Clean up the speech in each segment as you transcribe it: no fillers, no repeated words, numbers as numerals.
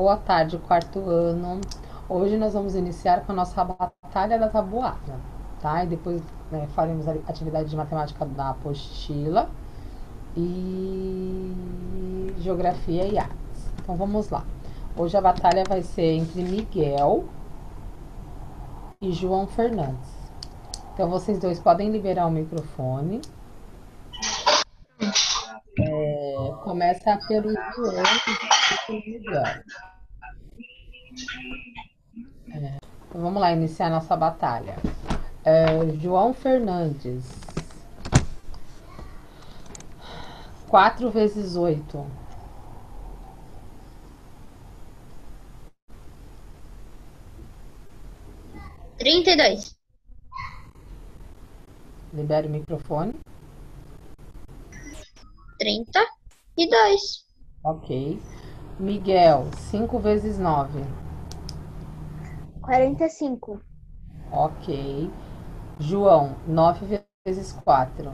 boa tarde, quarto ano. Hoje nós vamos iniciar com a nossa batalha da tabuada, tá? E depois faremos a atividade de matemática da apostila e geografia e artes. Então vamos lá. Hoje a batalha vai ser entre Miguel e João Fernandes. Então vocês dois podem liberar o microfone. Começa pelo João e pelo Miguel. Então vamos lá iniciar nossa batalha. João Fernandes. 4 vezes 8. 32. Libera o microfone. 32. Ok. Miguel, 5 vezes 9. 45. Ok. João, 9 vezes 4.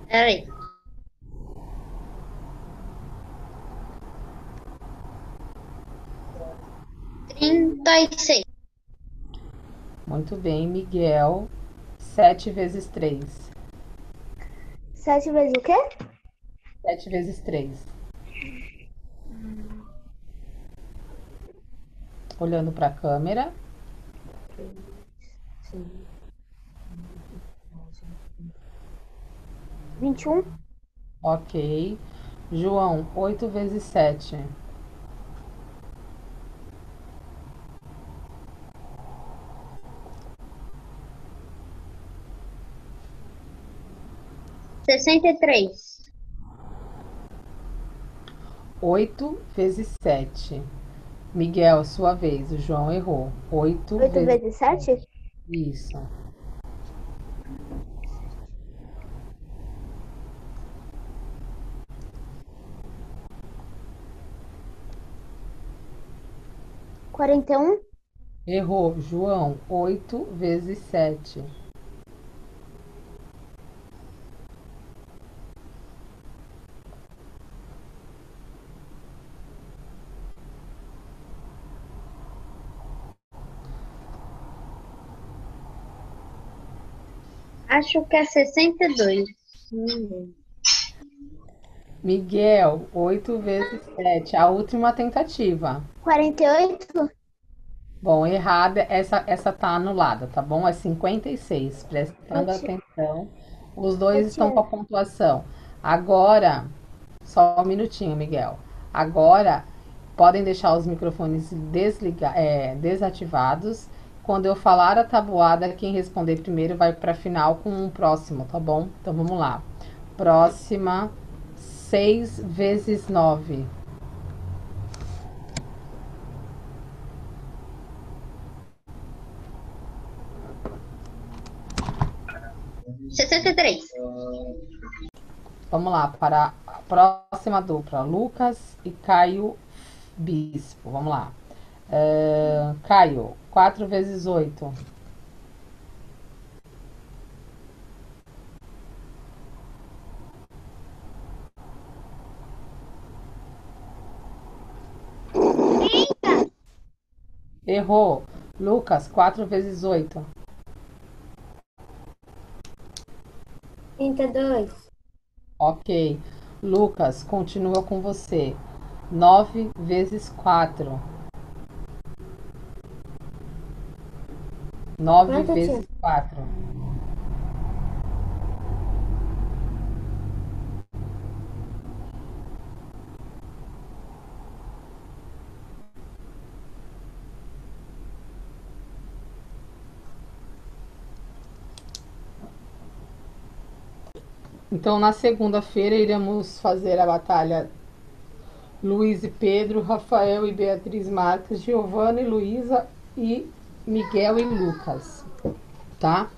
Peraí. 36. Muito bem, Miguel. 7 vezes 3. 7 vezes o quê? 7 vezes 3. Olhando para a câmera. 21. Ok. João, 8 vezes 7. 63. 8 vezes 7. Miguel, sua vez. O João errou. 8 8 vezes vezes 7? Isso. 41. Errou. João, 8 vezes 7. 'Acho que é 62. Miguel, 8 vezes 7. A última tentativa. 48. Bom, errada, essa tá anulada, tá bom? É 56. Prestando atenção. Os dois estão com a pontuação. Agora, só um minutinho, Miguel. Agora, podem deixar os microfones desativados. Quando eu falar a tabuada, quem responder primeiro vai para a final com um próximo, tá bom? Então vamos lá. Próxima, 6 vezes 9. 63. Vamos lá, para a próxima dupla, Lucas e Caio Bispo. Vamos lá. Caio, 4 vezes 8. 30. Errou. Lucas, 4 vezes 8. 32. Ok. Lucas, continua com você. 9 vezes 4. 9 Quanto vezes tinha? 4. Então, na segunda-feira, iremos fazer a batalha Luiz e Pedro, Rafael e Beatriz Marques, Giovana e Luísa e Miguel e Lucas, tá?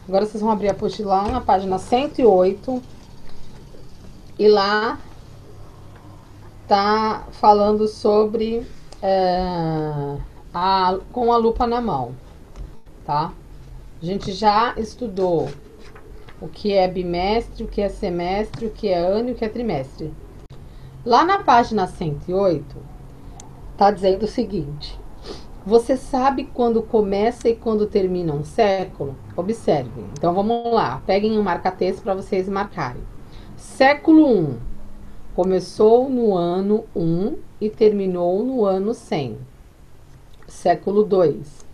Agora vocês vão abrir a apostila na página 108 e lá tá falando sobre com a lupa na mão, tá? A gente já estudou o que é bimestre, o que é semestre, o que é ano e o que é trimestre. Lá na página 108, tá dizendo o seguinte: você sabe quando começa e quando termina um século? Observe. Então vamos lá, peguem um marca-texto para vocês marcarem. Século 1 começou no ano 1 e terminou no ano 100. Século 2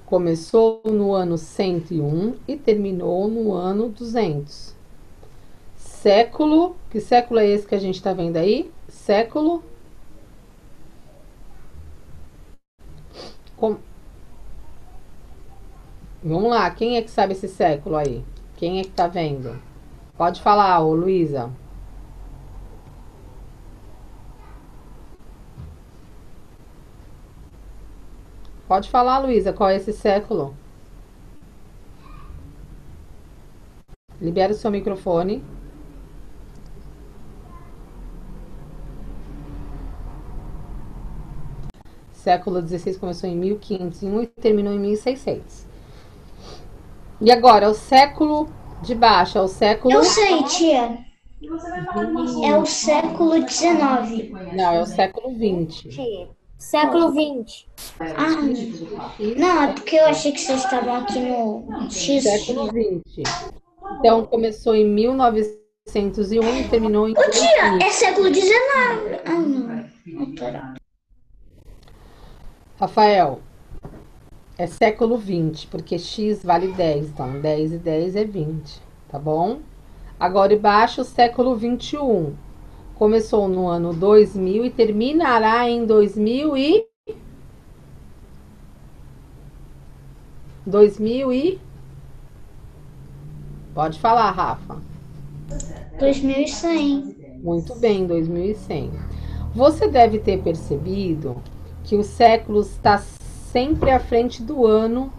começou no ano 101 e terminou no ano 200. Século, que século é esse que a gente está vendo aí? Século. Vamos lá, quem é que sabe esse século aí? Quem é que tá vendo? Pode falar, ô Luísa. Pode falar, Luísa, qual é esse século? Libera o seu microfone. Século XVI começou em 1501 e terminou em 1600. E agora, o século de baixo, é o século... Eu sei, tia. É o século XIX. Não, é o século XX. Século XX. Não, é porque eu achei que vocês estavam aqui no X. Século XX. Então, começou em 1901 e terminou em... Tia, é século XIX. Não. Pera. Rafael, é século 20, porque X vale 10, então 10 e 10 é 20, tá bom? Agora embaixo, século 21. Começou no ano 2000 e terminará em 2000 e... Pode falar, Rafa. 2100. Muito bem, 2100. Você deve ter percebido que o século está sempre à frente do ano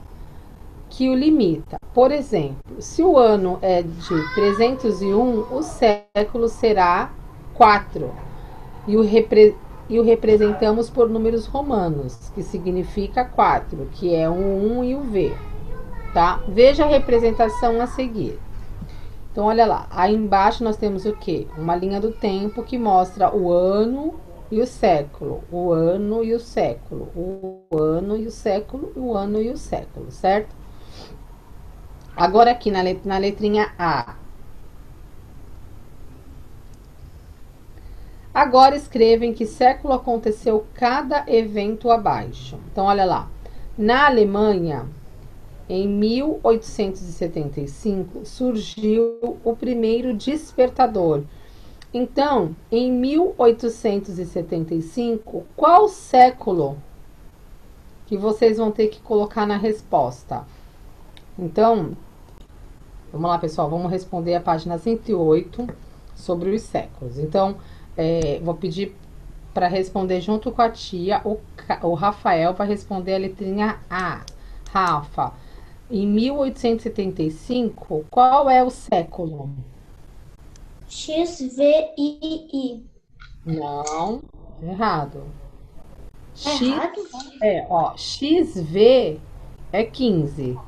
que o limita. Por exemplo, se o ano é de 301, o século será 4 e o representamos por números romanos, que significa 4, que é o 1 e o V, tá? Veja a representação a seguir. Então, olha lá, aí embaixo nós temos o quê? Uma linha do tempo que mostra o ano e o século, o ano e o século, o ano e o século, o ano e o século, certo? Agora aqui na letrinha A. Agora escreva em que século aconteceu cada evento abaixo. Então, olha lá. Na Alemanha, em 1875, surgiu o primeiro despertador. Então, em 1875, qual século que vocês vão ter que colocar na resposta? Então, vamos lá, pessoal, vamos responder a página 108 sobre os séculos. Então, vou pedir para responder junto com a tia, o Rafael vai responder a letrinha A. Rafa, em 1875, qual é o século? XVI. Não, errado. Errado? XV é 15.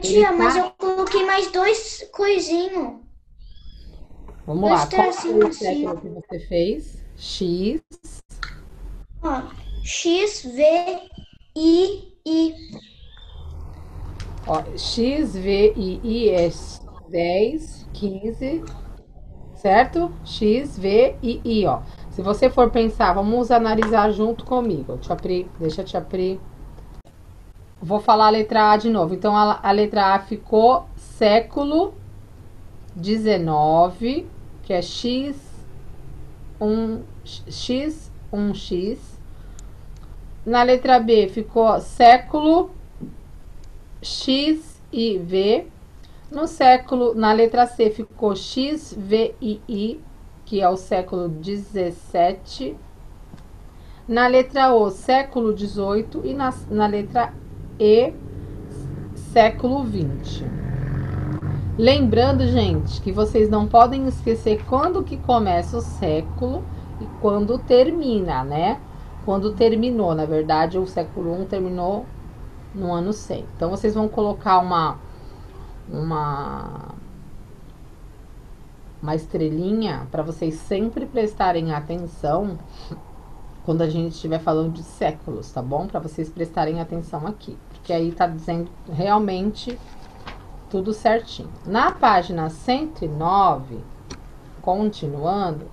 Tia, mas eu coloquei mais dois coisinhos. Vamos lá, qual Assim, foi o século que você fez? X. Ó, XVI. Ó, XVI é 10, 15, certo? XVI, ó. Se você for pensar, vamos analisar junto comigo. Deixa eu te abrir. Vou falar a letra A de novo. Então, a letra A ficou século 19, que é X1X. Na letra B ficou século X e V. Na letra C ficou XVI, que é o século 17. Na letra O, século 18 e na letra E, século 20. Lembrando, gente, que vocês não podem esquecer quando que começa o século e quando termina, né? Quando terminou, na verdade, o século 1 terminou no ano 100. Então, vocês vão colocar uma estrelinha para vocês sempre prestarem atenção quando a gente estiver falando de séculos, tá bom? Para vocês prestarem atenção aqui, porque aí tá dizendo realmente tudo certinho. Na página 109, continuando,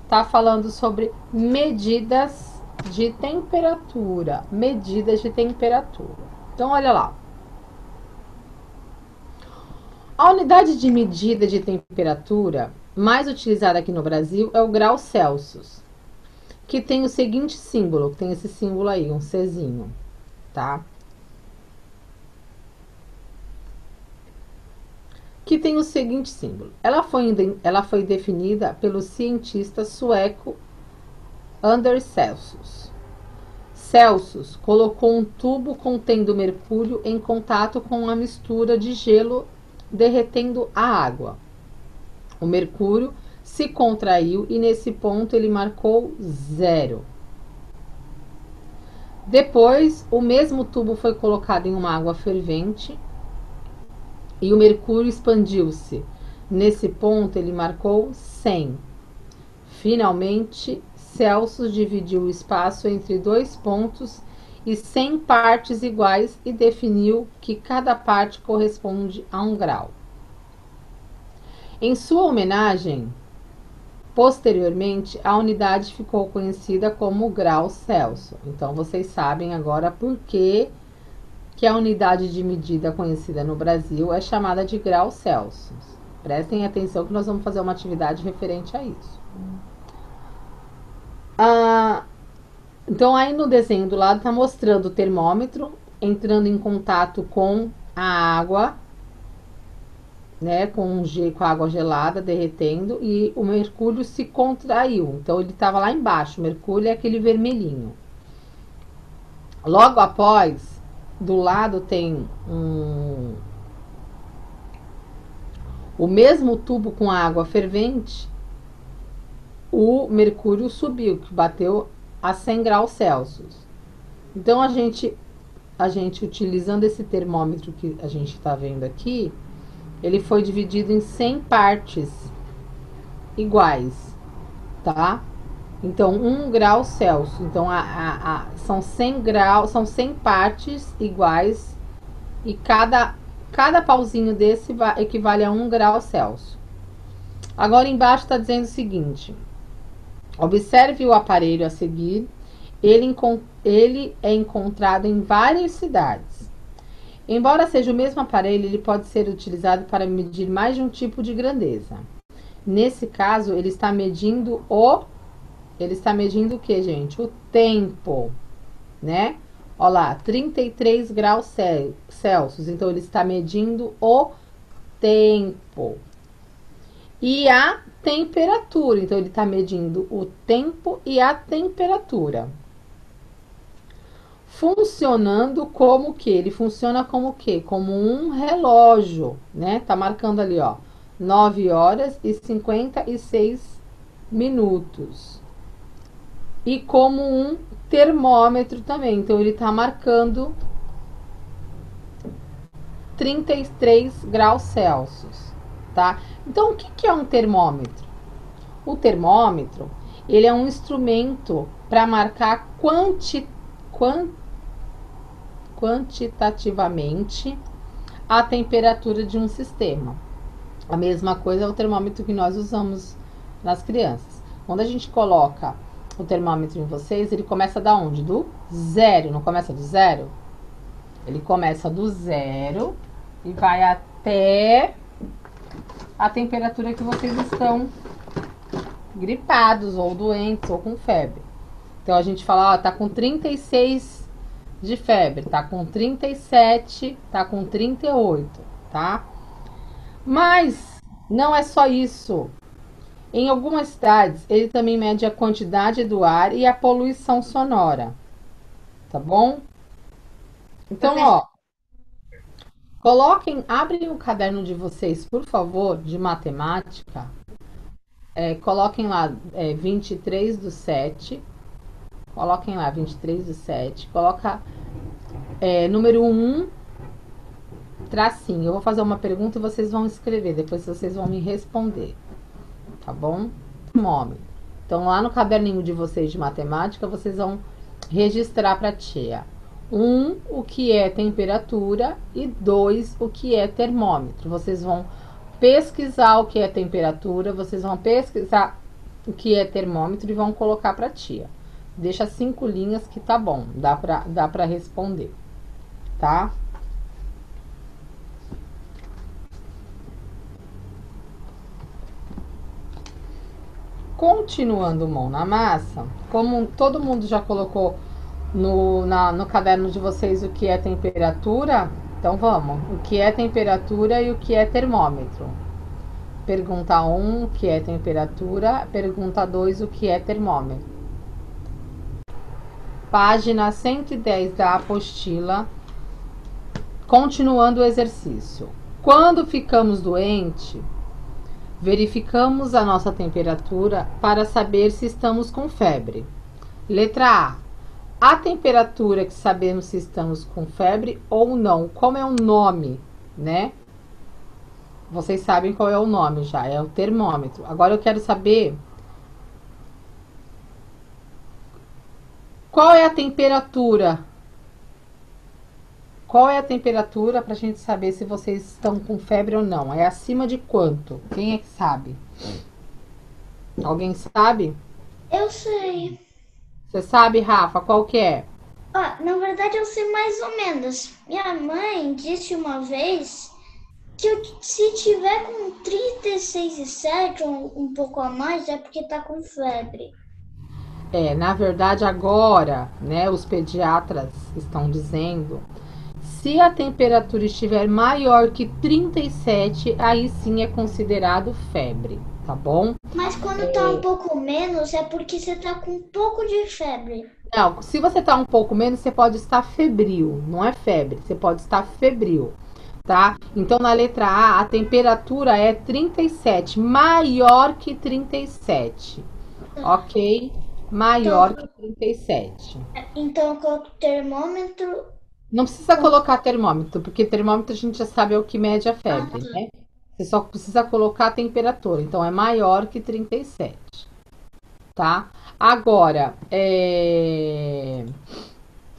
tá falando sobre medidas de temperatura. Medidas de temperatura. Então, olha lá. A unidade de medida de temperatura mais utilizada aqui no Brasil é o grau Celsius, que tem o seguinte símbolo, tem esse símbolo aí, um Czinho, tá? Que tem o seguinte símbolo. Ela foi definida pelo cientista sueco Anders Celsius. Celsius colocou um tubo contendo mercúrio em contato com uma mistura de gelo derretendo a água. O mercúrio se contraiu e nesse ponto ele marcou 0. Depois, o mesmo tubo foi colocado em uma água fervente e o mercúrio expandiu-se. Nesse ponto ele marcou 100. Finalmente, Celsius dividiu o espaço entre 2 pontos e 100 partes iguais e definiu que cada parte corresponde a 1 grau. Em sua homenagem, posteriormente, a unidade ficou conhecida como grau Celsius. Então, vocês sabem agora por que a unidade de medida conhecida no Brasil é chamada de grau Celsius. Prestem atenção que nós vamos fazer uma atividade referente a isso. Então, aí no desenho do lado está mostrando o termômetro entrando em contato com a água, né, com a água gelada derretendo e o mercúrio se contraiu. Então, ele estava lá embaixo. O mercúrio é aquele vermelhinho. Logo após, do lado tem o mesmo tubo com água fervente. O mercúrio subiu, que bateu a 100 graus Celsius. Então, a gente utilizando esse termômetro que a gente está vendo aqui, ele foi dividido em 100 partes iguais, tá? Então, 1 grau Celsius. Então, são 100 graus, são 100 partes iguais e cada pauzinho desse equivale a 1 grau Celsius. Agora, embaixo está dizendo o seguinte: observe o aparelho a seguir. Ele é encontrado em várias cidades. Embora seja o mesmo aparelho, ele pode ser utilizado para medir mais de um tipo de grandeza. Nesse caso, ele está medindo o que, gente? O tempo, né? Olha lá, 33 graus Celsius. Então, ele está medindo o tempo. E a temperatura. Então, ele está medindo o tempo e a temperatura. Funcionando como que? Ele funciona como que? Como um relógio, né? Tá marcando ali, ó, 9 horas e 56 minutos. E como um termômetro também. Então, ele tá marcando 33 graus Celsius, tá? Então, o que é um termômetro? O termômetro, ele é um instrumento para marcar quantitativamente a temperatura de um sistema. A mesma coisa é o termômetro que nós usamos nas crianças. Quando a gente coloca o termômetro em vocês, ele começa da onde? Do 0, não começa do 0? Ele começa do 0 e vai até a temperatura que vocês estão gripados, ou doentes, ou com febre. Então, a gente fala, ó, tá com 36 de febre, tá com 37, tá com 38, tá? Mas não é só isso. Em algumas cidades, ele também mede a quantidade do ar e a poluição sonora, tá bom? Então, ó, abrem o caderno de vocês, por favor, de matemática. Coloquem lá 23/7. Coloquem lá 23/7. Coloca número 1, tracinho. Eu vou fazer uma pergunta e vocês vão escrever. Depois vocês vão me responder. tá bom? Termômetro. Então, lá no caderninho de vocês de matemática, vocês vão registrar para a tia. 1, o que é temperatura, e 2, o que é termômetro. Vocês vão pesquisar o que é temperatura, vocês vão pesquisar o que é termômetro e vão colocar para a tia. Deixa 5 linhas que tá bom, dá para responder, tá? Continuando mão na massa, como todo mundo já colocou no caderno de vocês o que é temperatura, então vamos. O que é temperatura e o que é termômetro? Pergunta 1, o que é temperatura? Pergunta 2, o que é termômetro? Página 110 da apostila. Continuando o exercício. Quando ficamos doentes, verificamos a nossa temperatura para saber se estamos com febre. Letra A. A temperatura que sabemos se estamos com febre ou não. Como é o nome, né? Vocês sabem qual é o nome já, é o termômetro. Agora eu quero saber qual é a temperatura. Qual é a temperatura para a gente saber se vocês estão com febre ou não? É acima de quanto? Quem é que sabe? Alguém sabe? Eu sei. Você sabe, Rafa, qual que é? Na verdade, eu sei mais ou menos. Minha mãe disse uma vez que se tiver com 36,7 ou um pouco a mais, é porque tá com febre. Na verdade, agora, né, os pediatras estão dizendo, se a temperatura estiver maior que 37, aí sim é considerado febre, tá bom? Mas quando tá um pouco menos, é porque você tá com um pouco de febre. Não, se você tá um pouco menos, você pode estar febril, não é febre, você pode estar febril, tá? Então, na letra A, a temperatura é 37, maior que 37, ok? Maior que 37. Então, eu coloco termômetro. Não precisa colocar termômetro, porque termômetro a gente já sabe é o que mede a febre, né? Você só precisa colocar a temperatura, então é maior que 37, tá? Agora,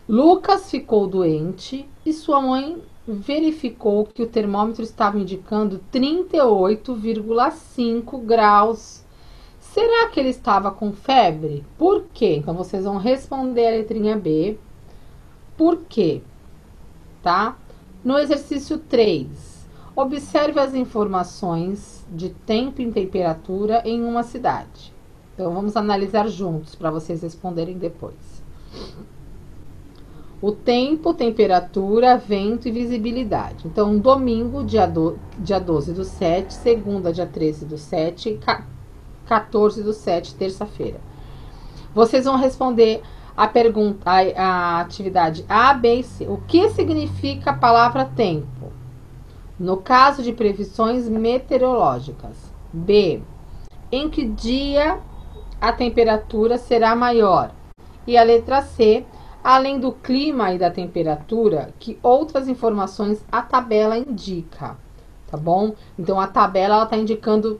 Lucas ficou doente e sua mãe verificou que o termômetro estava indicando 38,5 graus. Será que ele estava com febre? Por quê? Então, vocês vão responder a letrinha B. Por quê? Tá? No exercício 3, observe as informações de tempo e temperatura em uma cidade. Então, vamos analisar juntos para vocês responderem depois. O tempo, temperatura, vento e visibilidade. Então, domingo, dia 12/7, segunda, dia 13/7, 14/7, terça-feira. Vocês vão responder a pergunta, a atividade A, B e C. O que significa a palavra tempo? No caso de previsões meteorológicas. B. Em que dia a temperatura será maior? E a letra C. Além do clima e da temperatura, que outras informações a tabela indica? Tá bom? Então, a tabela está indicando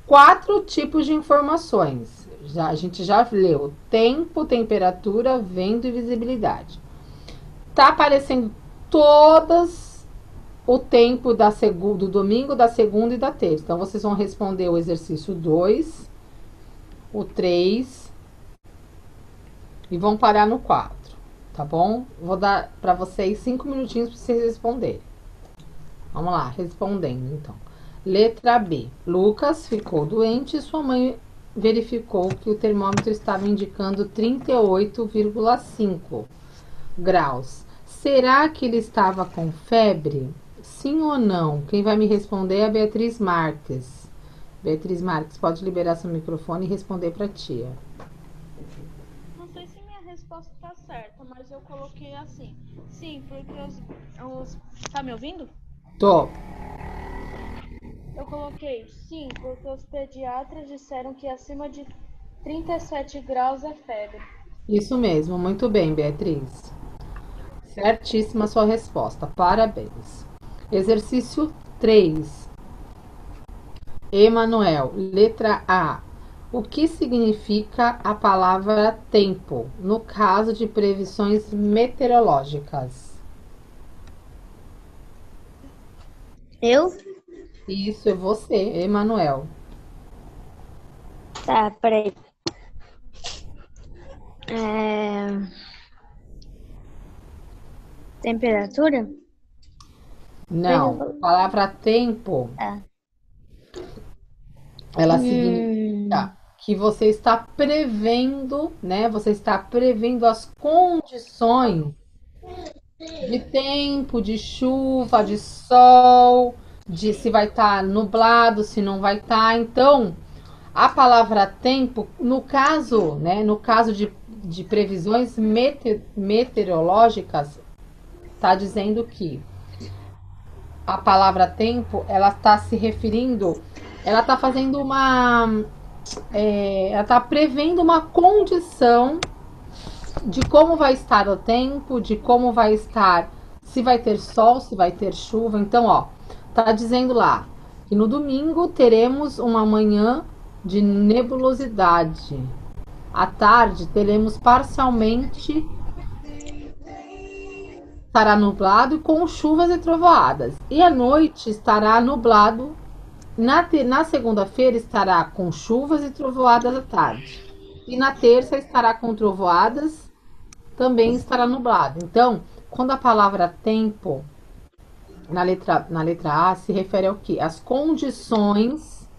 4 tipos de informações. A gente já leu tempo, temperatura, vento e visibilidade. Tá aparecendo todas o tempo do domingo, da segunda e da terça. Então, vocês vão responder o exercício 2, o 3 e vão parar no 4, tá bom? Vou dar para vocês 5 minutinhos para vocês responderem. Vamos lá, respondendo então. Letra B. Lucas ficou doente e sua mãe verificou que o termômetro estava indicando 38,5 graus. Será que ele estava com febre? Sim ou não? Quem vai me responder é a Beatriz Marques. Beatriz Marques, pode liberar seu microfone e responder para a tia. Não sei se minha resposta está certa, mas eu coloquei assim. Sim, porque Tá me ouvindo? Tô. Eu coloquei sim, porque os pediatras disseram que acima de 37 graus é febre. Isso mesmo, muito bem, Beatriz. Certíssima sua resposta, parabéns. Exercício 3. Emanuel, letra A. O que significa a palavra tempo no caso de previsões meteorológicas? Eu? Isso é você, Emanuel. Tá, peraí. É... Temperatura? Não, a palavra tempo, Ah. ela significa que você está prevendo, né? Você está prevendo as condições de tempo, de chuva, de sol, de se vai estar nublado, se não vai estar. Então, a palavra tempo, no caso, né? No caso de previsões meteorológicas, está dizendo que a palavra tempo, ela está se referindo, ela está fazendo ela está prevendo uma condição de como vai estar o tempo, de como vai estar, se vai ter sol, se vai ter chuva. Então, ó, tá dizendo lá que no domingo teremos uma manhã de nebulosidade. À tarde teremos parcialmente estará nublado e com chuvas e trovoadas. E à noite estará nublado. Na segunda-feira estará com chuvas e trovoadas à tarde. E na terça estará com trovoadas, também estará nublado. Então, quando a palavra tempo na letra A se refere ao quê? As condições,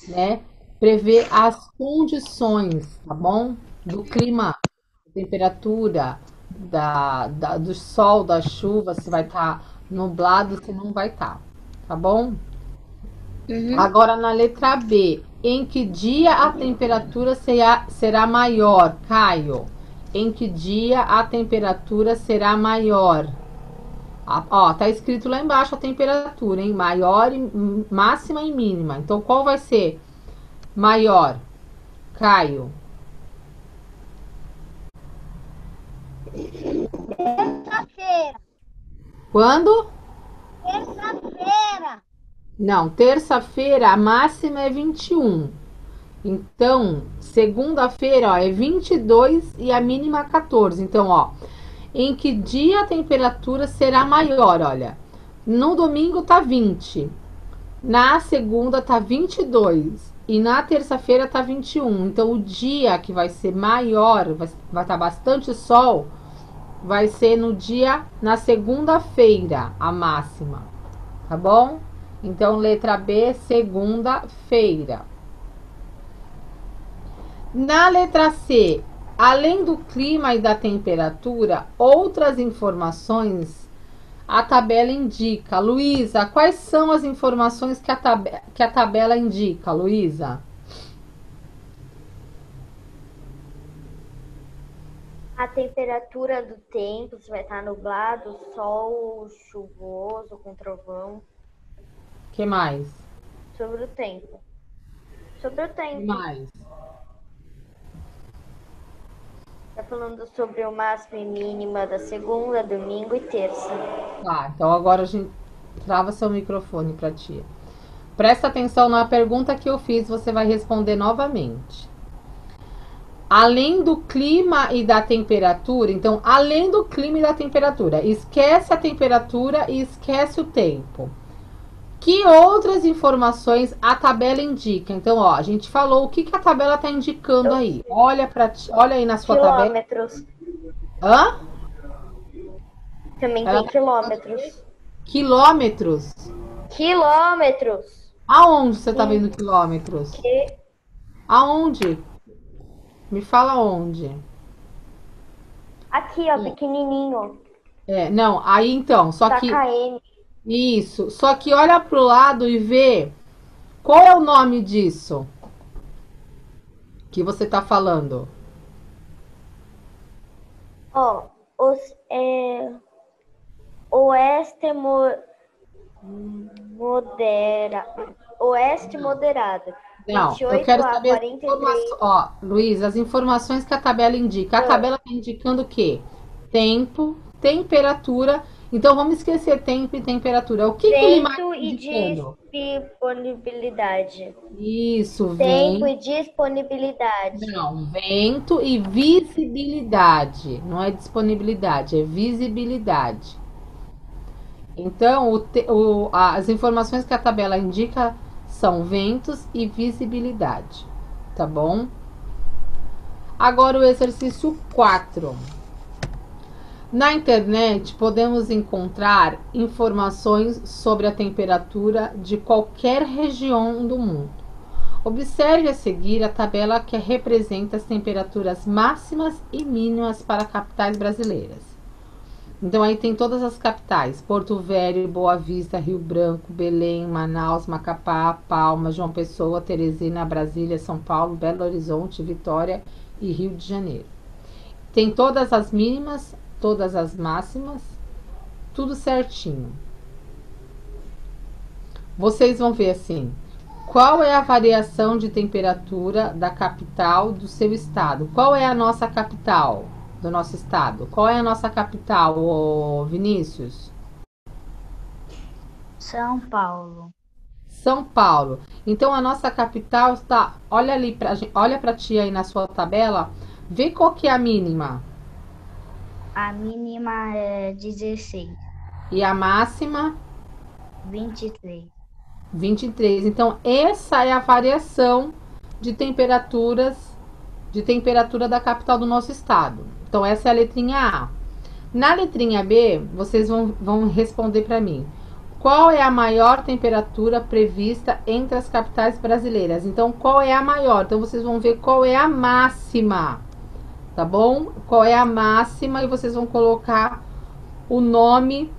né? Prevê as condições, tá bom? Do clima, temperatura, do sol, da chuva, se vai estar nublado, se não vai estar, tá bom? Agora na letra B, em que dia a temperatura será maior, Caio? Em que dia a temperatura será maior? Ó, tá escrito lá embaixo a temperatura, hein? Maior, máxima e mínima. Então qual vai ser maior, Caio? Terça-feira. Quando? Terça-feira. Não, terça-feira a máxima é 21. Então, segunda-feira, ó, é 22 e a mínima 14. Então, ó, em que dia a temperatura será maior? Olha, no domingo tá 20, na segunda tá 22 e na terça-feira tá 21. Então, o dia que vai ser maior, vai estar bastante sol, vai ser na segunda-feira, a máxima, tá bom? Então, letra B, segunda-feira. Na letra C, além do clima e da temperatura, outras informações a tabela indica. Luísa, quais são as informações que a tabela indica, Luísa? A temperatura do tempo, se vai estar nublado, sol, chuvoso, com trovão. O que mais? Sobre o tempo. Sobre o Que tempo. mais? Tá falando sobre o máximo e mínima da segunda, domingo e terça. Tá, então agora a gente trava seu microfone para tia. Presta atenção na pergunta que eu fiz, você vai responder novamente. Além do clima e da temperatura, então, além do clima e da temperatura, esquece a temperatura e esquece o tempo. Que outras informações a tabela indica? Então, ó, a gente falou o que a tabela está indicando aí. Olha aí na sua tabela. Quilômetros. Hã? Também tem quilômetros. Quilômetros? Quilômetros. Aonde você está vendo quilômetros? Aonde? Me fala onde. Aqui, ó, pequenininho. Não, aí então, só Tá que km. isso, só que olha pro lado e vê qual é o nome disso que você tá falando. Ó, oeste moderado. Não, 28 eu quero a saber as 43. informações. Ó, Luiz, as informações que a tabela indica. A tabela tá indicando o quê? Tempo, temperatura Então, vamos esquecer tempo e temperatura. O que que o Limar Tempo está e indicando? disponibilidade. Isso, Tempo vento. e disponibilidade. Não, vento e visibilidade. Não é disponibilidade, é visibilidade. Então, as informações que a tabela indica são ventos e visibilidade. Tá bom? Agora o exercício 4. Na internet, podemos encontrar informações sobre a temperatura de qualquer região do mundo. Observe a seguir a tabela que representa as temperaturas máximas e mínimas para capitais brasileiras. Então, aí tem todas as capitais: Porto Velho, Boa Vista, Rio Branco, Belém, Manaus, Macapá, Palmas, João Pessoa, Teresina, Brasília, São Paulo, Belo Horizonte, Vitória e Rio de Janeiro. Tem todas as mínimas, todas as máximas, tudo certinho. Vocês vão ver assim: qual é a variação de temperatura da capital do seu estado? Qual é a nossa capital do nosso estado? Qual é a nossa capital, ô Vinícius? São Paulo. São Paulo. Então a nossa capital está, olha ali olha para ti aí na sua tabela, vê qual que é a mínima A mínima é 16, e a máxima 23. 23. Então essa é a variação de temperaturas de temperatura da capital do nosso estado. Então essa é a letrinha A. Na letrinha B, vocês vão responder para mim. Qual é a maior temperatura prevista entre as capitais brasileiras? Então, qual é a maior? Então, vocês vão ver qual é a máxima, tá bom? Qual é a máxima e vocês vão colocar o nome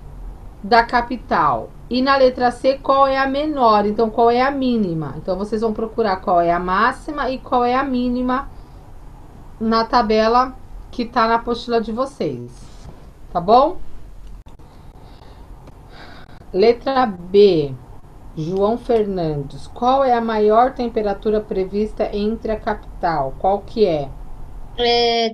da capital. E na letra C, qual é a menor? Então, qual é a mínima? Então, vocês vão procurar qual é a máxima e qual é a mínima na tabela que tá na apostila de vocês, tá bom? Letra B, João Fernandes. Qual é a maior temperatura prevista entre a capital? Qual que é? É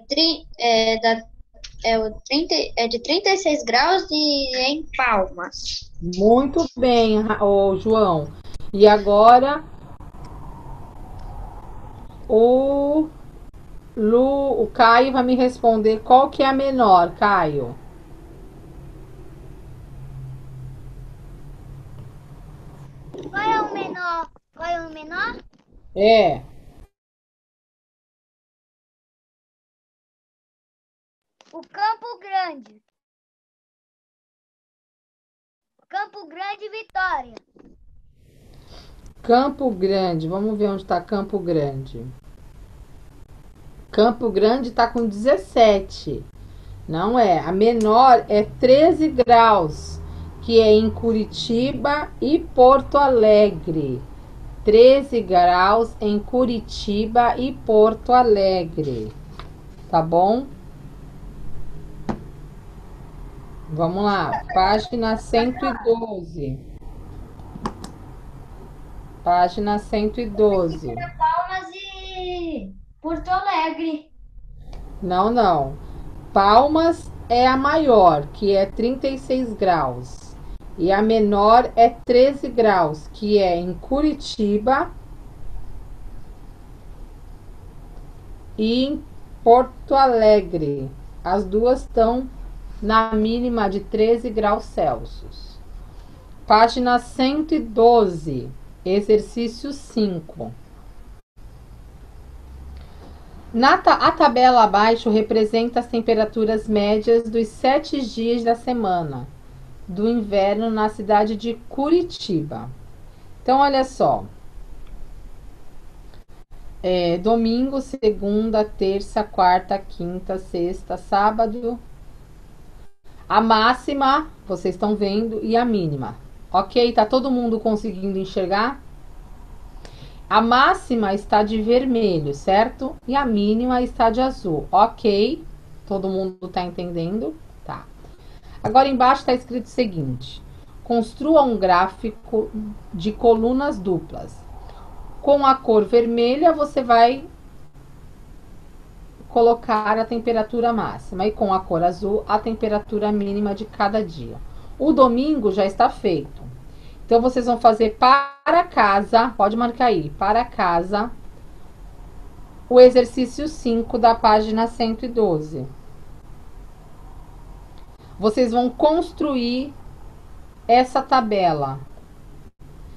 de 36 graus e em Palmas. Muito bem, ô João. E agora o Caio vai me responder qual que é a menor, Caio. Qual é o menor? Qual é o menor? É. O Campo Grande. Campo Grande, Vitória. Campo Grande. Vamos ver onde está Campo Grande. Campo Grande está com 17. Não é. A menor é 13 graus, que é em Curitiba e Porto Alegre. 13 graus em Curitiba e Porto Alegre. Tá bom? Vamos lá. Página 112. Página 112. Palmas e Porto Alegre. Não. Palmas é a maior, que é 36 graus. E a menor é 13 graus, que é em Curitiba e em Porto Alegre. As duas estão na mínima de 13 graus Celsius. Página 112, exercício 5. A tabela abaixo representa as temperaturas médias dos 7 dias da semana do inverno na cidade de Curitiba. Então, olha só. Domingo, segunda, terça, quarta, quinta, sexta, sábado. A máxima, vocês estão vendo, e a mínima. Ok? Tá todo mundo conseguindo enxergar? A máxima está de vermelho, certo? E a mínima está de azul. Ok? Todo mundo tá entendendo? Tá. Agora embaixo está escrito o seguinte: construa um gráfico de colunas duplas. Com a cor vermelha, você vai colocar a temperatura máxima. E com a cor azul, a temperatura mínima de cada dia. O domingo já está feito. Então, vocês vão fazer para casa, pode marcar aí, para casa, o exercício 5 da página 112. Vocês vão construir essa tabela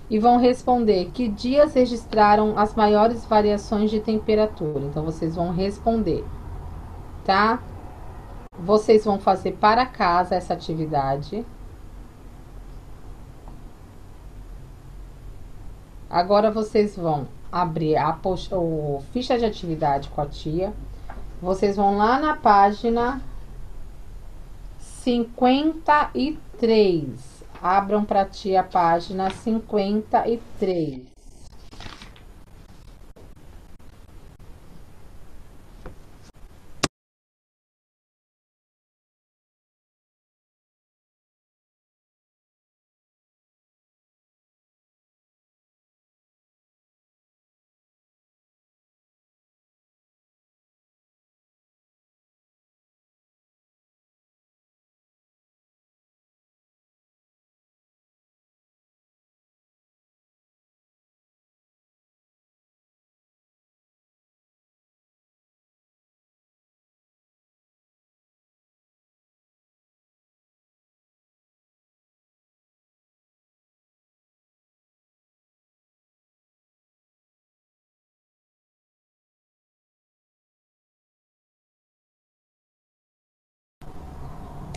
e vão responder que dias registraram as maiores variações de temperatura. Então, vocês vão responder, tá? Vocês vão fazer para casa essa atividade. Agora vocês vão abrir a ficha de atividade com a tia. Vocês vão lá na página 53. Abram para a tia a página 53.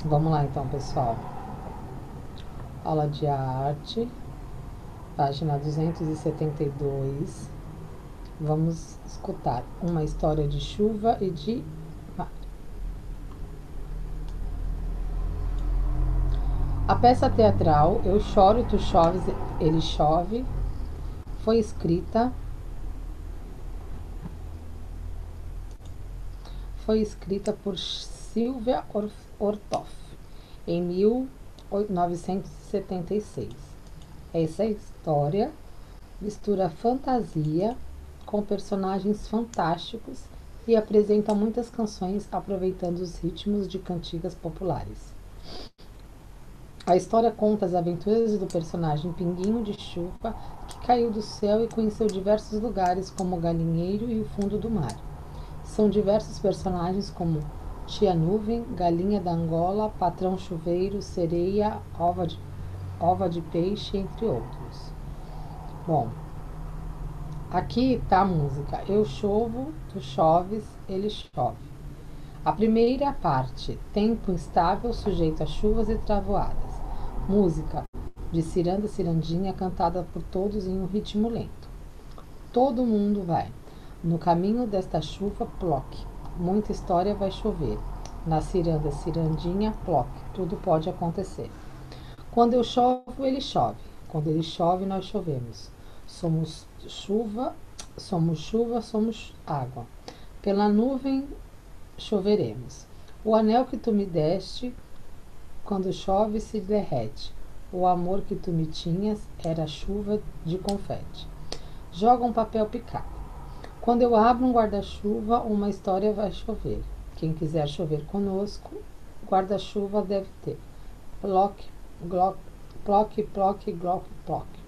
Vamos lá então, pessoal. Aula de arte, página 272. Vamos escutar uma história de chuva e de mar. A peça teatral Eu Choro, Tu Choves, Ele Chove foi escrita por Silvia Ortoff em 1976. Essa história mistura fantasia com personagens fantásticos e apresenta muitas canções aproveitando os ritmos de cantigas populares. A história conta as aventuras do personagem Pinguinho de Chuva, que caiu do céu e conheceu diversos lugares como o galinheiro e o fundo do mar. São diversos personagens como Tia Nuvem, Galinha da Angola, Patrão Chuveiro, Sereia, Ova de Peixe, entre outros. Bom, aqui tá a música Eu Chovo, Tu Choves, Ele Chove. A primeira parte, tempo instável sujeito a chuvas e travoadas. Música de Ciranda Cirandinha, cantada por todos em um ritmo lento. Todo mundo vai. No caminho desta chuva, ploque. Muita história vai chover. Na ciranda, cirandinha, ploque. Tudo pode acontecer. Quando eu chovo, ele chove. Quando ele chove, nós chovemos. Somos chuva, somos água. Pela nuvem choveremos. O anel que tu me deste, quando chove, se derrete. O amor que tu me tinhas era chuva de confete. Joga um papel picado. Quando eu abro um guarda-chuva, uma história vai chover. Quem quiser chover conosco, guarda-chuva deve ter. Ploque, glock, ploque, ploque, glock, ploque.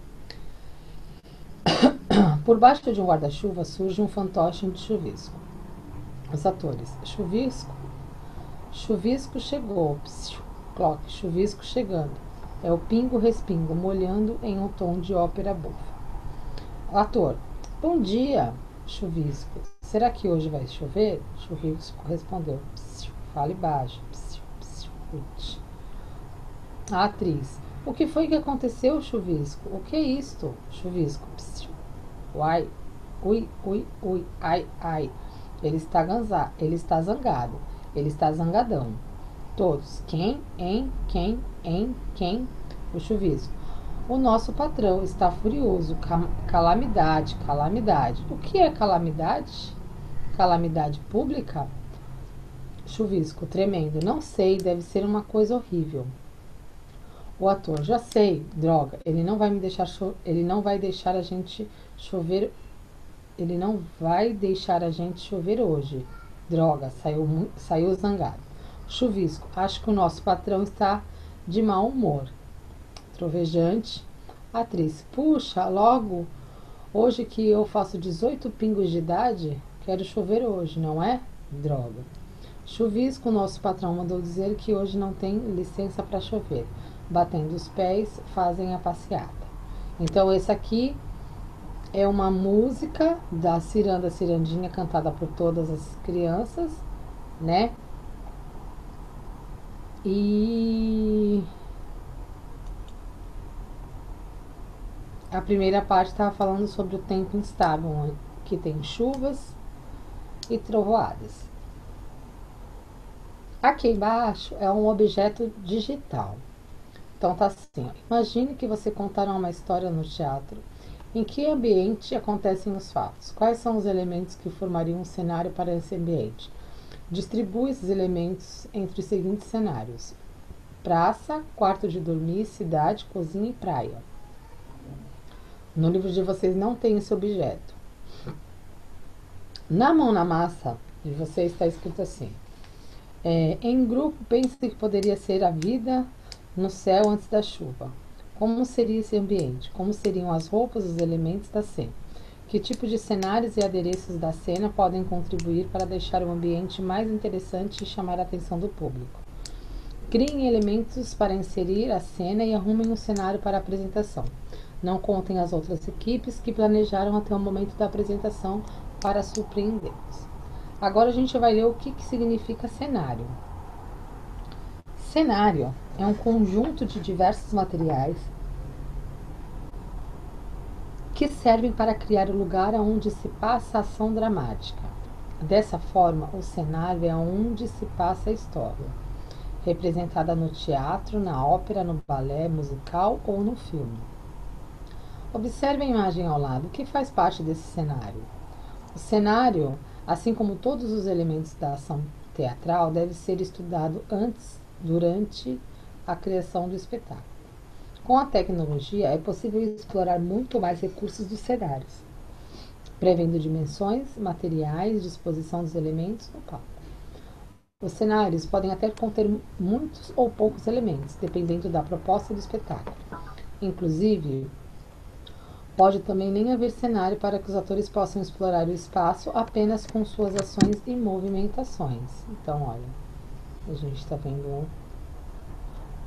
Por baixo de um guarda-chuva surge um fantoche de chuvisco. Os atores. Chuvisco chegou. Psiu, cloque, chuvisco chegando. É o pingo-respingo, molhando em um tom de ópera bufa. Ator. Bom dia, chuvisco. Será que hoje vai chover? Chuvisco respondeu. Psiu, fale baixo. Psiu, psiu, psiu. A atriz. O que foi que aconteceu, chuvisco? O que é isto? Chuvisco. Psiu. Uai. Ui, ui, ui. Ai, ai. Ele está zangado. Ele está zangadão. Todos. Quem? Em? Quem? Em? Quem? O chuvisco. O nosso patrão está furioso. Calamidade, calamidade. O que é calamidade? Calamidade pública? Chuvisco, tremendo. Não sei, deve ser uma coisa horrível. O ator, já sei, droga. Ele não vai deixar a gente chover. Ele não vai deixar a gente chover hoje. Droga, saiu zangado. Chuvisco, acho que o nosso patrão está de mau humor. Trovejante. Atriz: puxa, logo hoje que eu faço 18 pingos de idade, quero chover hoje, não é? Droga. Chuvisco, nosso patrão mandou dizer que hoje não tem licença para chover. Batendo os pés, fazem a passeata. Então, esse aqui é uma música da Ciranda Cirandinha, cantada por todas as crianças, né? E a primeira parte estava falando sobre o tempo instável, que tem chuvas e trovoadas. Aqui embaixo é um objeto digital. Então tá assim, ó. Imagine que você contará uma história no teatro. Em que ambiente acontecem os fatos? Quais são os elementos que formariam um cenário para esse ambiente? Distribui esses elementos entre os seguintes cenários: praça, quarto de dormir, cidade, cozinha e praia. No livro de vocês não tem esse objeto. Na mão na massa de vocês está escrito assim: em grupo, pense que poderia ser a vida no céu antes da chuva. Como seria esse ambiente? Como seriam as roupas, os elementos da cena? Que tipo de cenários e adereços da cena podem contribuir para deixar o ambiente mais interessante e chamar a atenção do público? Criem elementos para inserir a cena e arrumem um cenário para a apresentação. Não contem as outras equipes que planejaram até o momento da apresentação para surpreendê-los. Agora a gente vai ler o que significa cenário. Cenário é um conjunto de diversos materiais que servem para criar o lugar onde se passa a ação dramática. Dessa forma, o cenário é onde se passa a história, representada no teatro, na ópera, no balé musical ou no filme. Observe a imagem ao lado. O que faz parte desse cenário? O cenário, assim como todos os elementos da ação teatral, deve ser estudado antes, durante a criação do espetáculo. Com a tecnologia, é possível explorar muito mais recursos dos cenários, prevendo dimensões, materiais, disposição dos elementos no palco. Os cenários podem até conter muitos ou poucos elementos, dependendo da proposta do espetáculo. Inclusive, pode também nem haver cenário para que os atores possam explorar o espaço apenas com suas ações e movimentações. Então, olha, a gente está vendo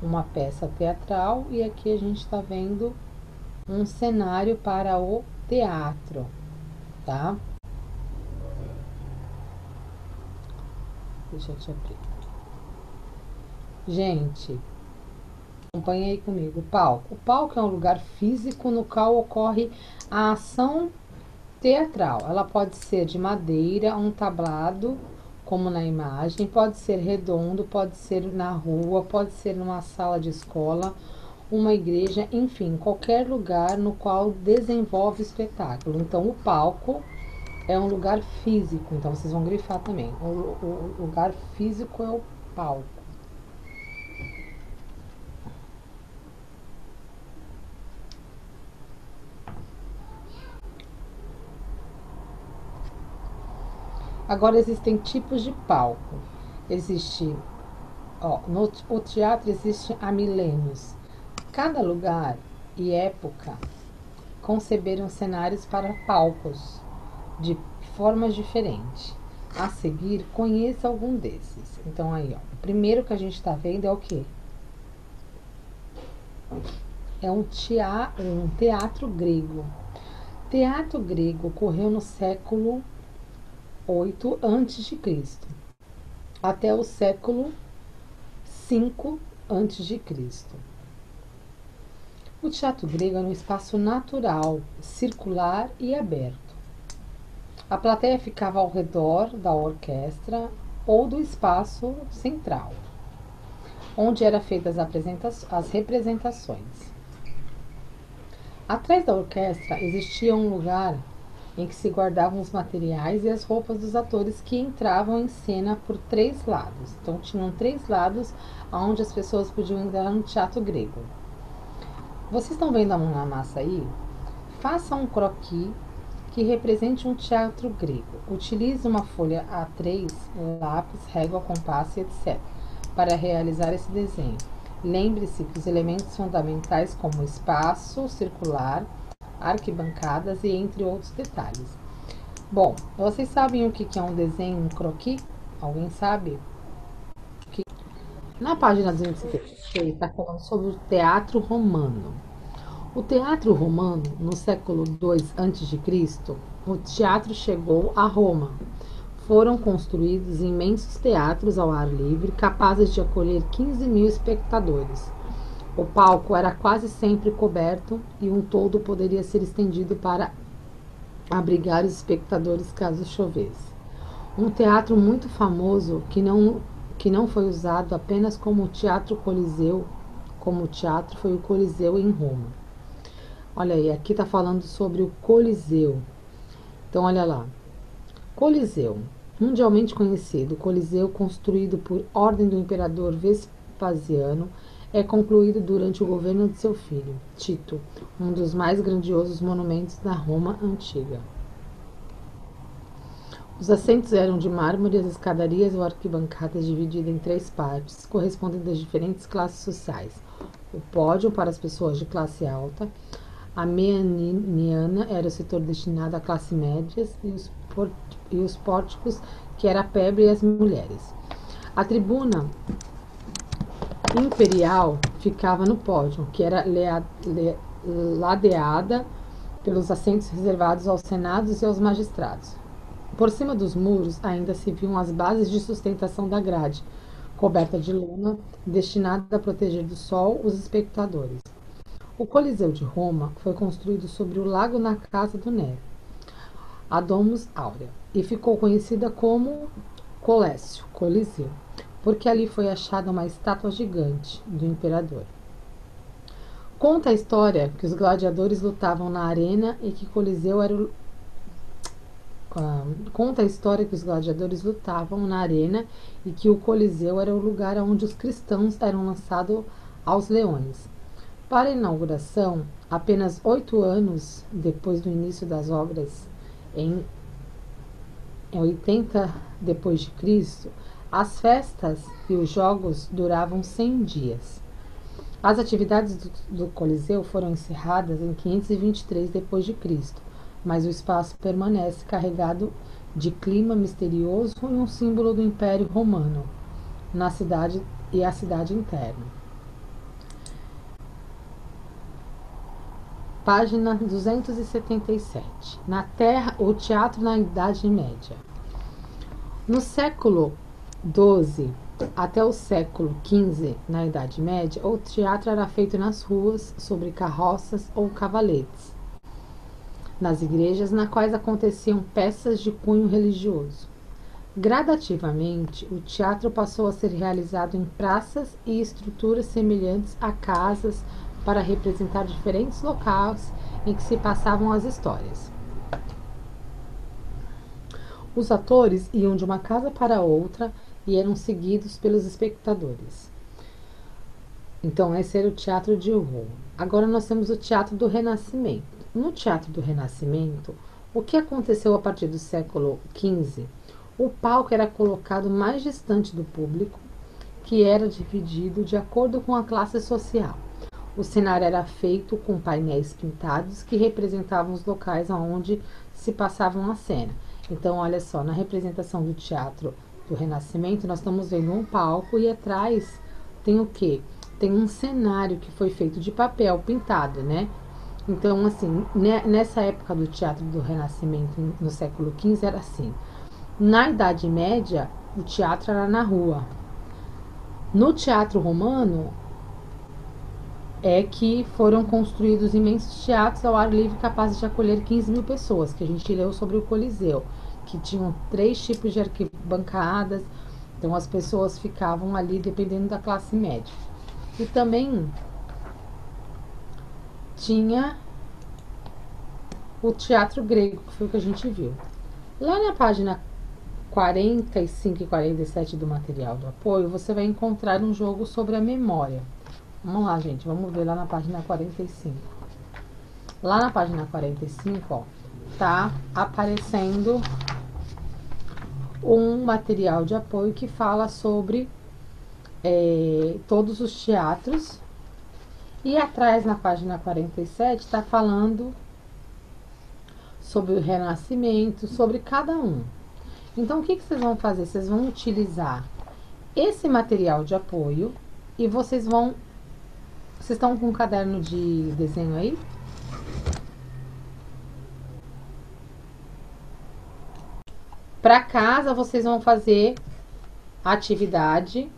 uma peça teatral e aqui a gente está vendo um cenário para o teatro, tá? Deixa eu te abrir. Gente, acompanha aí comigo. O palco. O palco é um lugar físico no qual ocorre a ação teatral. Ela pode ser de madeira, um tablado, como na imagem, pode ser redondo, pode ser na rua, pode ser numa sala de escola, uma igreja, enfim, qualquer lugar no qual desenvolve espetáculo. Então, o palco é um lugar físico, então vocês vão grifar também. O lugar físico é o palco. Agora, existem tipos de palco. Existe, o teatro existe há milênios. Cada lugar e época conceberam cenários para palcos de formas diferentes. A seguir, conheça algum desses. Então, aí, o primeiro que a gente está vendo é o quê? É um teatro grego. Teatro grego ocorreu no século 8 a.C. até o século 5 a.C. O teatro grego era um espaço natural, circular e aberto. A plateia ficava ao redor da orquestra ou do espaço central, onde eram feitas as representações. Atrás da orquestra existia um lugar em que se guardavam os materiais e as roupas dos atores que entravam em cena por 3 lados. Então, tinham 3 lados onde as pessoas podiam entrar no teatro grego. Vocês estão vendo a mão na massa aí? Faça um croquis que represente um teatro grego. Utilize uma folha A3, lápis, régua, compasso, etc., para realizar esse desenho. Lembre-se que os elementos fundamentais como espaço circular, arquibancadas e entre outros detalhes. Bom, vocês sabem o que é um desenho, um croquis? Alguém sabe? Na página 276 está falando sobre o teatro romano. O teatro romano, no século II a.C., o teatro chegou a Roma. Foram construídos imensos teatros ao ar livre, capazes de acolher 15.000 espectadores. O palco era quase sempre coberto e um toldo poderia ser estendido para abrigar os espectadores caso chovesse. Um teatro muito famoso que não foi usado apenas como teatro coliseu, como teatro foi o Coliseu em Roma. Olha aí, aqui está falando sobre o Coliseu. Então, olha lá. Coliseu. Mundialmente conhecido, o Coliseu, construído por ordem do imperador Vespasiano, é concluído durante o governo de seu filho, Tito, um dos mais grandiosos monumentos da Roma antiga. Os assentos eram de mármore e as escadarias ou arquibancadas divididas em 3 partes, correspondendo às diferentes classes sociais. O pódio para as pessoas de classe alta, a meaniana era o setor destinado à classe médias e os pórticos, que era a plebe e as mulheres. A tribuna imperial ficava no pódio, que era ladeada pelos assentos reservados aos senados e aos magistrados. Por cima dos muros ainda se viam as bases de sustentação da grade, coberta de lona, destinada a proteger do sol os espectadores. O Coliseu de Roma foi construído sobre o lago na casa do Nero, a Domus Áurea, e ficou conhecida como Coliseu, porque ali foi achada uma estátua gigante do imperador. Conta a história que os gladiadores lutavam na arena e que Coliseu era o Coliseu era o lugar onde os cristãos eram lançados aos leões. Para a inauguração, apenas 8 anos depois do início das obras, em 80 depois de Cristo, as festas e os jogos duravam 100 dias. As atividades do Coliseu foram encerradas em 523 depois de Cristo, mas o espaço permanece carregado de clima misterioso e um símbolo do Império Romano na cidade e a cidade interna. Página 277. Na Terra, o teatro na Idade Média. No século XII até o século XV, na Idade Média, o teatro era feito nas ruas, sobre carroças ou cavaletes, nas igrejas, nas quais aconteciam peças de cunho religioso. Gradativamente, o teatro passou a ser realizado em praças e estruturas semelhantes a casas para representar diferentes locais em que se passavam as histórias. Os atores iam de uma casa para outra e eram seguidos pelos espectadores. Então, esse era o teatro de Roma. Agora nós temos o teatro do Renascimento. No teatro do Renascimento, o que aconteceu a partir do século XV? O palco era colocado mais distante do público, que era dividido de acordo com a classe social. O cenário era feito com painéis pintados que representavam os locais onde se passavam a cena. Então, olha só, na representação do teatro do Renascimento, nós estamos vendo um palco e atrás tem o quê? Tem um cenário que foi feito de papel pintado, né? Então, assim, nessa época do teatro do Renascimento, no século XV, era assim. Na Idade Média, o teatro era na rua. No teatro romano, é que foram construídos imensos teatros ao ar livre capazes de acolher 15.000 pessoas, que a gente leu sobre o Coliseu, que tinham 3 tipos de arquibancadas, então as pessoas ficavam ali dependendo da classe média. E também tinha o teatro grego, que foi o que a gente viu. Lá na página 45 e 47 do material do apoio, você vai encontrar um jogo sobre a memória. Vamos lá, gente, vamos ver lá na página 45. Lá na página 45, ó, tá aparecendo um material de apoio que fala sobre todos os teatros. E atrás, na página 47, está falando sobre o Renascimento, sobre cada um. Então, o que vocês vão fazer? Vocês vão utilizar esse material de apoio e vocês vão... Vocês estão com um caderno de desenho aí? Para casa, vocês vão fazer a atividade,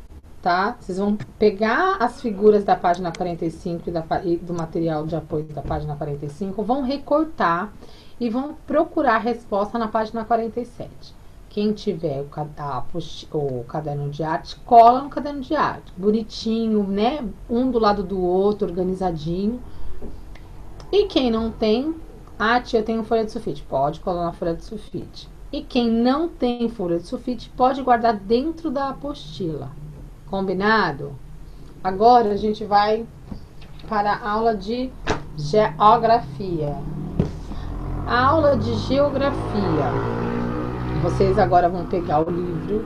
tá? Vocês vão pegar as figuras da página 45 e do material de apoio da página 45, vão recortar e vão procurar a resposta na página 47. Quem tiver o caderno de arte, cola no caderno de arte. Bonitinho, né? Um do lado do outro, organizadinho. E quem não tem, tia, eu tenho folha de sulfite. Pode colar na folha de sulfite. E quem não tem folha de sulfite, pode guardar dentro da apostila. Combinado? Agora a gente vai para a aula de geografia. A aula de geografia. Vocês agora vão pegar o livro,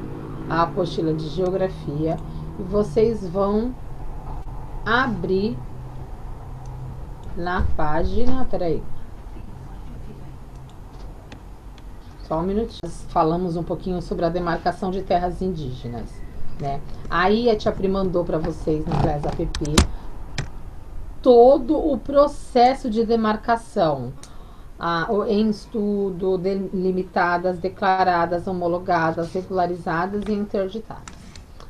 a apostila de geografia, e vocês vão abrir na página... Peraí. Só um minutinho. Falamos um pouquinho sobre a demarcação de terras indígenas, né? Aí a Tia Pri mandou para vocês no Class App todo o processo de demarcação. Em estudo, delimitadas, declaradas, homologadas, regularizadas e interditadas.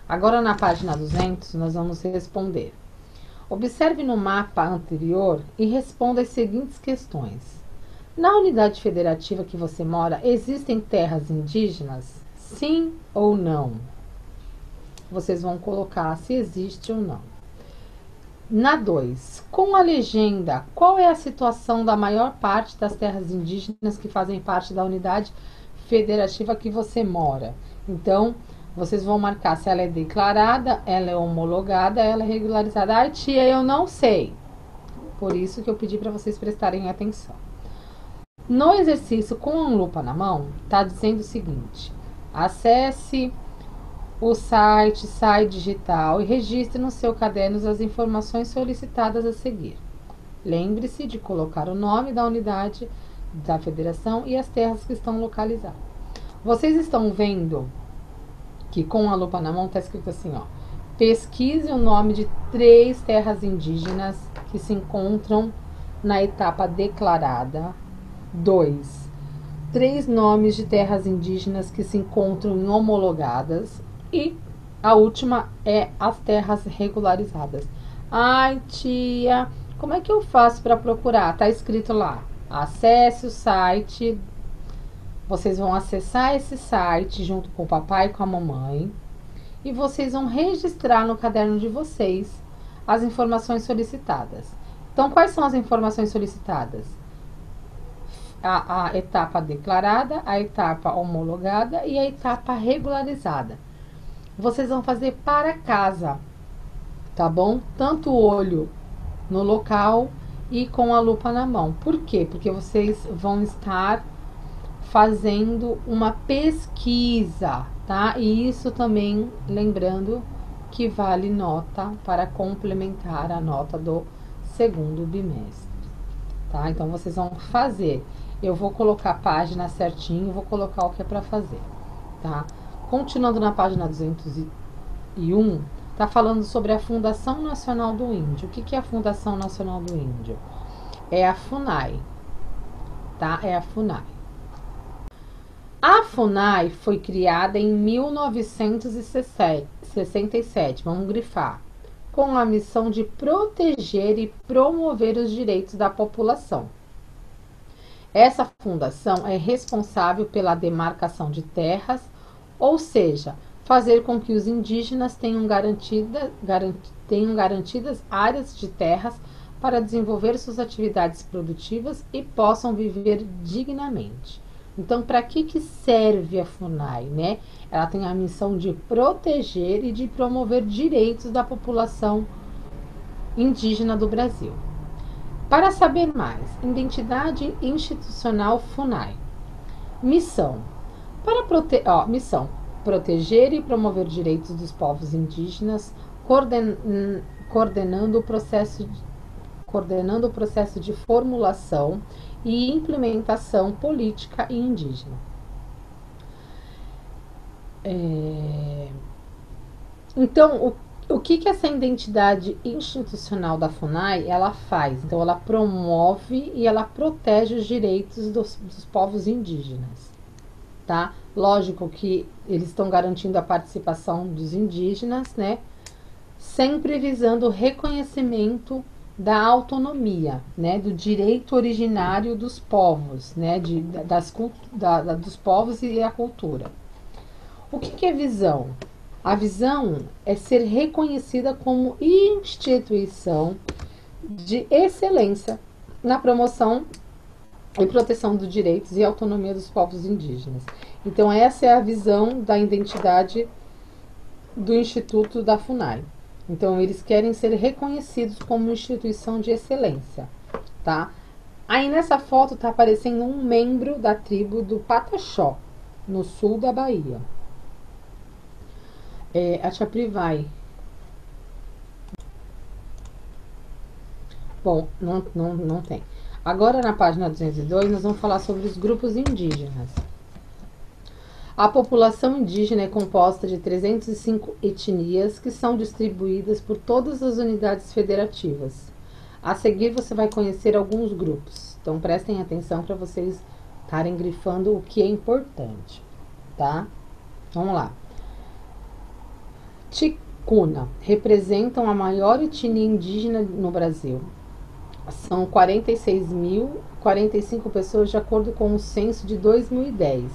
Agora, na página 200, nós vamos responder. Observe no mapa anterior e responda as seguintes questões. Na unidade federativa que você mora, existem terras indígenas? Sim ou não? Vocês vão colocar se existe ou não. Na 2, com a legenda, qual é a situação da maior parte das terras indígenas que fazem parte da unidade federativa que você mora? Então, vocês vão marcar se ela é declarada, ela é homologada, ela é regularizada. Ai, tia, eu não sei. Por isso que eu pedi para vocês prestarem atenção. No exercício com a lupa na mão, está dizendo o seguinte: acesse o site SAI Digital e registre no seu caderno as informações solicitadas a seguir. Lembre-se de colocar o nome da unidade da federação e as terras que estão localizadas. Vocês estão vendo que com a lupa na mão está escrito assim, ó: pesquise o nome de 3 terras indígenas que se encontram na etapa declarada. 2. 3 nomes de terras indígenas que se encontram em homologadas. E a última é as terras regularizadas. Ai, tia, como é que eu faço para procurar? Tá escrito lá. Acesse o site. Vocês vão acessar esse site junto com o papai e com a mamãe. E vocês vão registrar no caderno de vocês as informações solicitadas. Então, quais são as informações solicitadas? A etapa declarada, a etapa homologada e a etapa regularizada. Vocês vão fazer para casa, tá bom? Tanto o olho no local e com a lupa na mão. Por quê? Porque vocês vão estar fazendo uma pesquisa, tá? E isso também, lembrando que vale nota para complementar a nota do segundo bimestre, tá? Então, vocês vão fazer. Eu vou colocar a página certinho, vou colocar o que é para fazer, tá? Continuando na página 201, está falando sobre a Fundação Nacional do Índio. O que é a Fundação Nacional do Índio? É a FUNAI, tá? É a FUNAI. A FUNAI foi criada em 1967, vamos grifar, com a missão de proteger e promover os direitos da população. Essa fundação é responsável pela demarcação de terras, ou seja, fazer com que os indígenas tenham garantidas áreas de terras para desenvolver suas atividades produtivas e possam viver dignamente. Então, para que serve a FUNAI, né? Ela tem a missão de proteger e de promover direitos da população indígena do Brasil. Para saber mais, identidade institucional FUNAI. Missão. Missão. proteger e promover direitos dos povos indígenas, coordenando o processo de formulação e implementação política e indígena. Então, o que essa identidade institucional da FUNAI ela faz? Então, ela promove e ela protege os direitos dos povos indígenas, tá? Lógico que eles estão garantindo a participação dos indígenas, né? Sempre visando o reconhecimento da autonomia, né? Do direito originário dos povos, né? Dos povos e a cultura. O que é visão? A visão é ser reconhecida como instituição de excelência na promoção e proteção dos direitos e autonomia dos povos indígenas. Então, essa é a visão da identidade do Instituto da FUNAI. Então, eles querem ser reconhecidos como instituição de excelência, tá? Aí, nessa foto, tá aparecendo um membro da tribo do Pataxó, no sul da Bahia. A Tia Pri vai. Bom, não tem. Agora, na página 202, nós vamos falar sobre os grupos indígenas. A população indígena é composta de 305 etnias que são distribuídas por todas as unidades federativas. A seguir, você vai conhecer alguns grupos. Então, prestem atenção para vocês estarem grifando o que é importante, tá? Vamos lá. Ticuna representam a maior etnia indígena no Brasil. São 46.045 pessoas de acordo com o censo de 2010,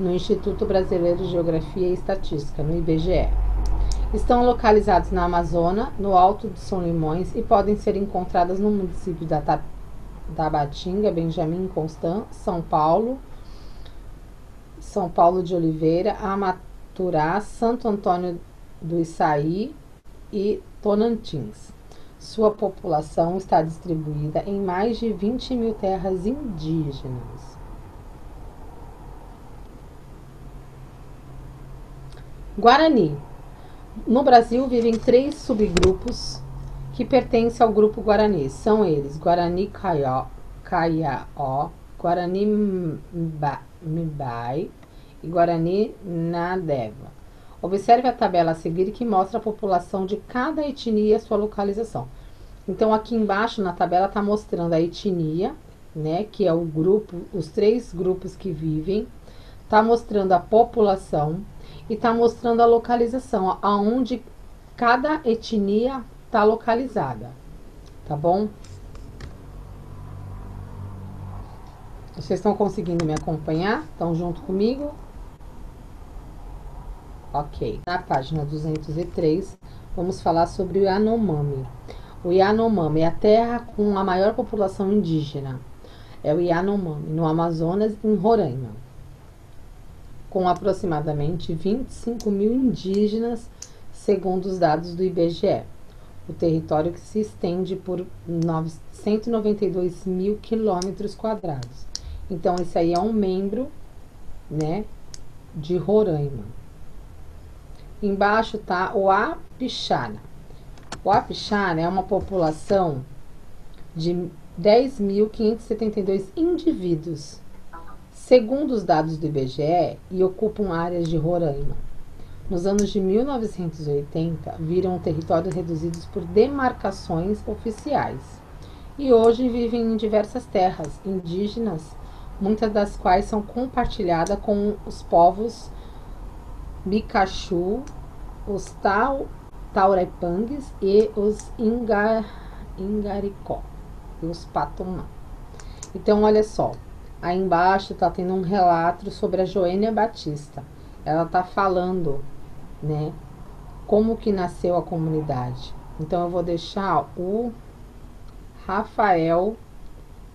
no Instituto Brasileiro de Geografia e Estatística, no IBGE. Estão localizados na Amazônia, no Alto de São Limões e podem ser encontradas no município da Tabatinga, Benjamin Constant, São Paulo de Oliveira, Amaturá, Santo Antônio do Içaí e Tonantins. Sua população está distribuída em mais de 20 mil terras indígenas. Guarani. No Brasil vivem 3 subgrupos que pertencem ao grupo Guarani. São eles Guarani Kaió, Guarani Mbai e Guarani Nadeva. Observe a tabela a seguir que mostra a população de cada etnia e a sua localização. Então, aqui embaixo na tabela está mostrando a etnia, né, que é o grupo, os 3 grupos que vivem. Está mostrando a população e está mostrando a localização, aonde cada etnia está localizada. Tá bom? Vocês estão conseguindo me acompanhar? Estão junto comigo? Ok. Na página 203, vamos falar sobre o Yanomami. O Yanomami é a terra com a maior população indígena. É o Yanomami, no Amazonas, em Roraima. Com aproximadamente 25 mil indígenas, segundo os dados do IBGE. O território que se estende por 192 mil quilômetros quadrados. Então, esse aí é um membro, né, de Roraima. Embaixo está o Apixana. O Apixana é uma população de 10.572 indivíduos, segundo os dados do IBGE, e ocupam áreas de Roraima. Nos anos de 1980, viram territórios reduzidos por demarcações oficiais e hoje vivem em diversas terras indígenas, muitas das quais são compartilhadas com os povos Bicachu, os Taurepangues e os Ingaricó e os Patumã. Então, olha só, aí embaixo tá tendo um relato sobre a Joênia Batista. Ela tá falando, né, como que nasceu a comunidade. Então, eu vou deixar o Rafael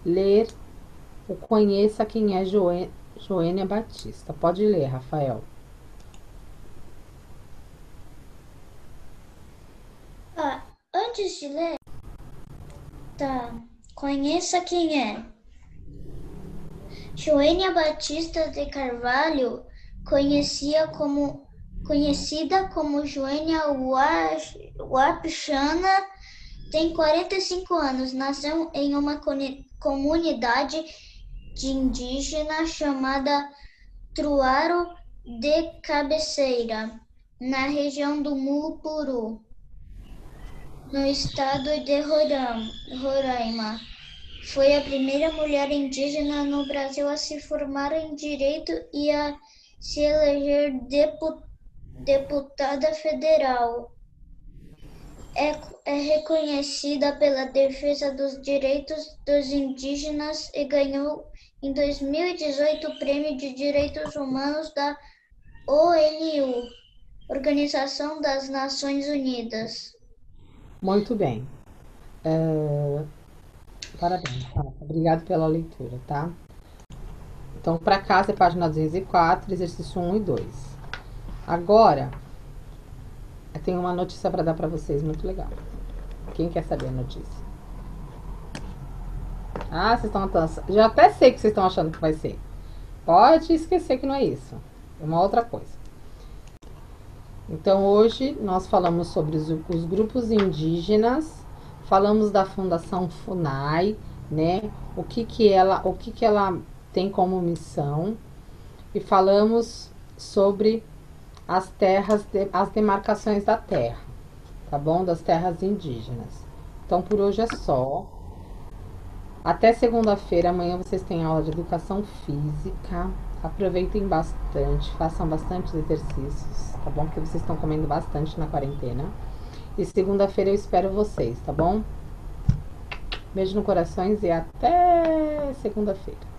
ler o Conheça Quem é Joênia Batista. Pode ler, Rafael. Antes de ler, conheça quem é. Joênia Batista de Carvalho, conhecida como conhecida como Joênia Wapichana, tem 45 anos. Nasceu em uma comunidade de indígena chamada Truaro de Cabeceira, na região do Mupuru, no estado de Roraima. Foi a primeira mulher indígena no Brasil a se formar em direito e a se eleger deputada federal. É reconhecida pela defesa dos direitos dos indígenas e ganhou em 2018 o Prêmio de Direitos Humanos da ONU, Organização das Nações Unidas. Muito bem. Parabéns, Rafa. Obrigado pela leitura, tá? Então, para casa é página 204, exercício 1 e 2. Agora, eu tenho uma notícia para dar para vocês muito legal. Quem quer saber a notícia? Ah, vocês estão... Já até sei que vocês estão achando que vai ser. Pode esquecer que não é isso. É uma outra coisa. Então, hoje nós falamos sobre os grupos indígenas, falamos da Fundação FUNAI, né? O que ela tem como missão, e falamos sobre as terras, as demarcações da terra, tá bom? Das terras indígenas. Então, por hoje é só. Até segunda-feira, amanhã vocês têm aula de educação física. Aproveitem bastante, façam bastante exercícios, tá bom? Porque vocês estão comendo bastante na quarentena. E segunda-feira eu espero vocês, tá bom? Beijo no corações e até segunda-feira.